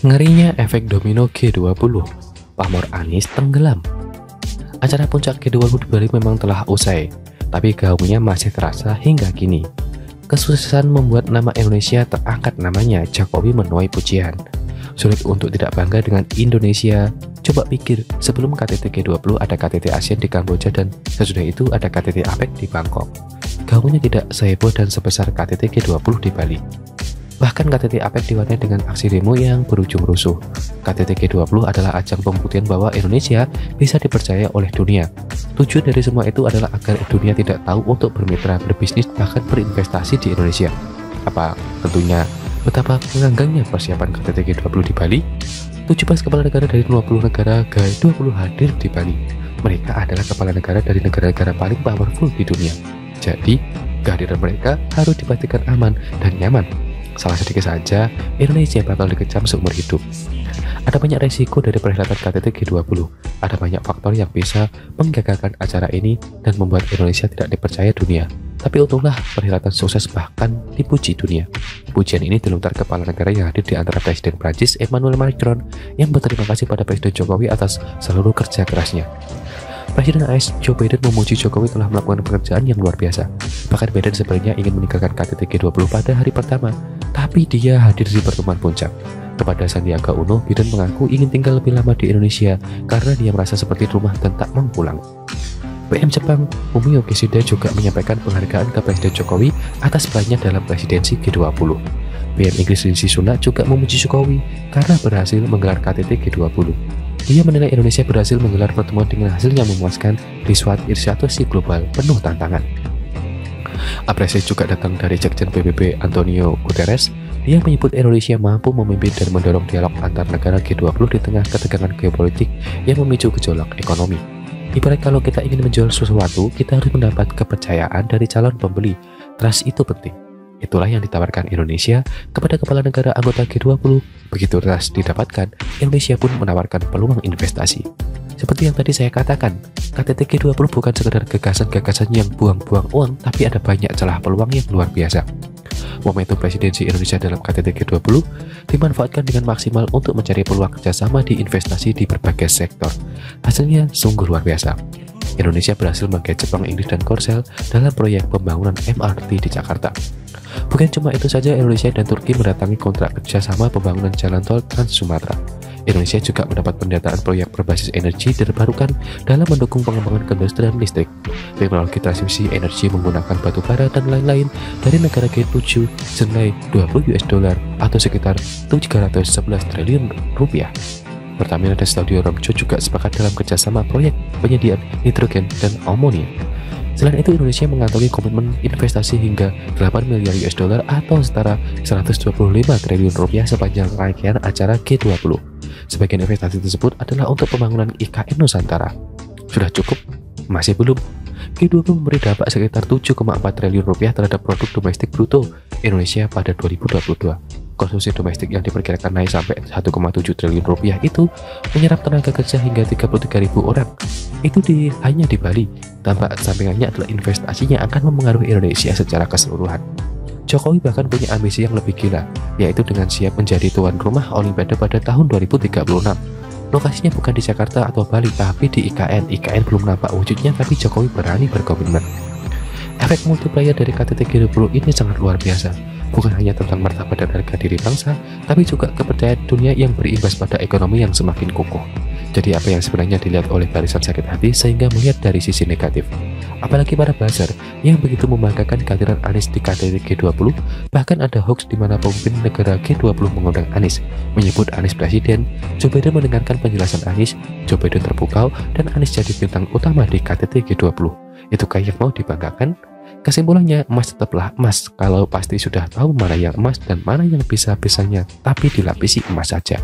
Ngerinya efek domino G20, pamor Anies tenggelam. Acara puncak G20 di Bali memang telah usai, tapi gaungnya masih terasa hingga kini. Kesuksesan membuat nama Indonesia terangkat, namanya Jokowi menuai pujian. Sulit untuk tidak bangga dengan Indonesia. Coba pikir, sebelum KTT G20 ada KTT ASEAN di Kamboja dan sesudah itu ada KTT APEC di Bangkok. Gaungnya tidak seheboh dan sebesar KTT G20 di Bali. Bahkan KTT APEC diwarnai dengan aksi demo yang berujung rusuh. KTT G20 adalah ajang pembuktian bahwa Indonesia bisa dipercaya oleh dunia. Tujuan dari semua itu adalah agar dunia tidak tahu untuk bermitra, berbisnis, bahkan berinvestasi di Indonesia. Apa tentunya betapa menganggangnya persiapan KTT G20 di Bali? 17 kepala negara dari 20 negara G20 hadir di Bali. Mereka adalah kepala negara dari negara-negara paling powerful di dunia. Jadi, kehadiran mereka harus dipastikan aman dan nyaman. Salah sedikit saja, Indonesia bakal dikecam seumur hidup. Ada banyak resiko dari perhelatan KTT G20. Ada banyak faktor yang bisa menggagalkan acara ini dan membuat Indonesia tidak dipercaya dunia. Tapi untunglah perhelatan sukses, bahkan dipuji dunia. Pujian ini dilontar kepala negara yang hadir di antara Presiden Prancis Emmanuel Macron yang berterima kasih pada Presiden Jokowi atas seluruh kerja kerasnya. Presiden AS Joe Biden memuji Jokowi telah melakukan pekerjaan yang luar biasa. Bahkan Biden sebenarnya ingin meninggalkan KTT G20 pada hari pertama, tapi dia hadir di pertemuan puncak. Kepada Sandiaga Uno, Biden mengaku ingin tinggal lebih lama di Indonesia karena dia merasa seperti rumah dan tak mau pulang. PM Jepang Fumio Kishida juga menyampaikan penghargaan ke Presiden Jokowi atas perannya dalam presidensi G20. PM Inggris Rishi Sunak juga memuji Jokowi karena berhasil menggelar KTT G20. Dia menilai Indonesia berhasil menggelar pertemuan dengan hasil yang memuaskan di suatu situasi global penuh tantangan. Apresiasi juga datang dari Sekjen PBB Antonio Guterres. Dia menyebut Indonesia mampu memimpin dan mendorong dialog antar negara G20 di tengah ketegangan geopolitik yang memicu gejolak ekonomi. Ibarat kalau kita ingin menjual sesuatu, kita harus mendapat kepercayaan dari calon pembeli. Trust itu penting. Itulah yang ditawarkan Indonesia kepada kepala negara anggota G20. Begitu trust didapatkan, Indonesia pun menawarkan peluang investasi. Seperti yang tadi saya katakan, KTT G20 bukan sekedar gagasan-gagasan yang buang-buang uang, tapi ada banyak celah peluang yang luar biasa. Momentum presidensi Indonesia dalam KTT G20 dimanfaatkan dengan maksimal untuk mencari peluang kerjasama di investasi di berbagai sektor. Hasilnya sungguh luar biasa. Indonesia berhasil menggait Jepang, Inggris, dan Korsel dalam proyek pembangunan MRT di Jakarta. Bukan cuma itu saja, Indonesia dan Turki mendatangi kontrak kerjasama pembangunan jalan tol Trans Sumatera. Indonesia juga mendapat pendataan proyek berbasis energi terbarukan dalam mendukung pengembangan keindustrian listrik, teknologi transmisi energi menggunakan batu bara, dan lain-lain dari negara G7 senilai $20 atau sekitar 311 triliun rupiah. Pertamina dan Staudio Romco juga sepakat dalam kerjasama proyek penyediaan nitrogen dan amonia. Selain itu, Indonesia mengantongi komitmen investasi hingga $8 miliar atau setara 125 triliun rupiah sepanjang rangkaian acara G20. Sebagian investasi tersebut adalah untuk pembangunan IKN Nusantara. Sudah cukup? Masih belum. G20 memberi dampak sekitar 7,4 triliun rupiah terhadap produk domestik bruto Indonesia pada 2022. Konsumsi domestik yang diperkirakan naik sampai 1,7 triliun rupiah itu menyerap tenaga kerja hingga 33.000 orang. Itu hanya di Bali. Dampak sampingannya adalah investasinya akan mempengaruhi Indonesia secara keseluruhan. Jokowi bahkan punya ambisi yang lebih gila, yaitu dengan siap menjadi tuan rumah Olimpiade pada tahun 2036. Lokasinya bukan di Jakarta atau Bali, tapi di IKN. IKN belum nampak wujudnya, tapi Jokowi berani berkomitmen. Efek multiplier dari KTT G20 ini sangat luar biasa. Bukan hanya tentang martabat dan harga diri bangsa, tapi juga kepercayaan dunia yang berimbas pada ekonomi yang semakin kokoh. Jadi apa yang sebenarnya dilihat oleh barisan sakit hati sehingga melihat dari sisi negatif? Apalagi para buzzer yang begitu membanggakan kehadiran Anies di KTT G20, bahkan ada hoax di mana pemimpin negara G20 mengundang Anies, menyebut Anies presiden. Joe Biden mendengarkan penjelasan Anies, Joe Biden terpukau, dan Anies jadi bintang utama di KTT G20. Itukah yang mau dibanggakan? Kesimpulannya, emas tetaplah emas kalau pasti sudah tahu mana yang emas dan mana yang bisa-bisanya, tapi dilapisi emas saja.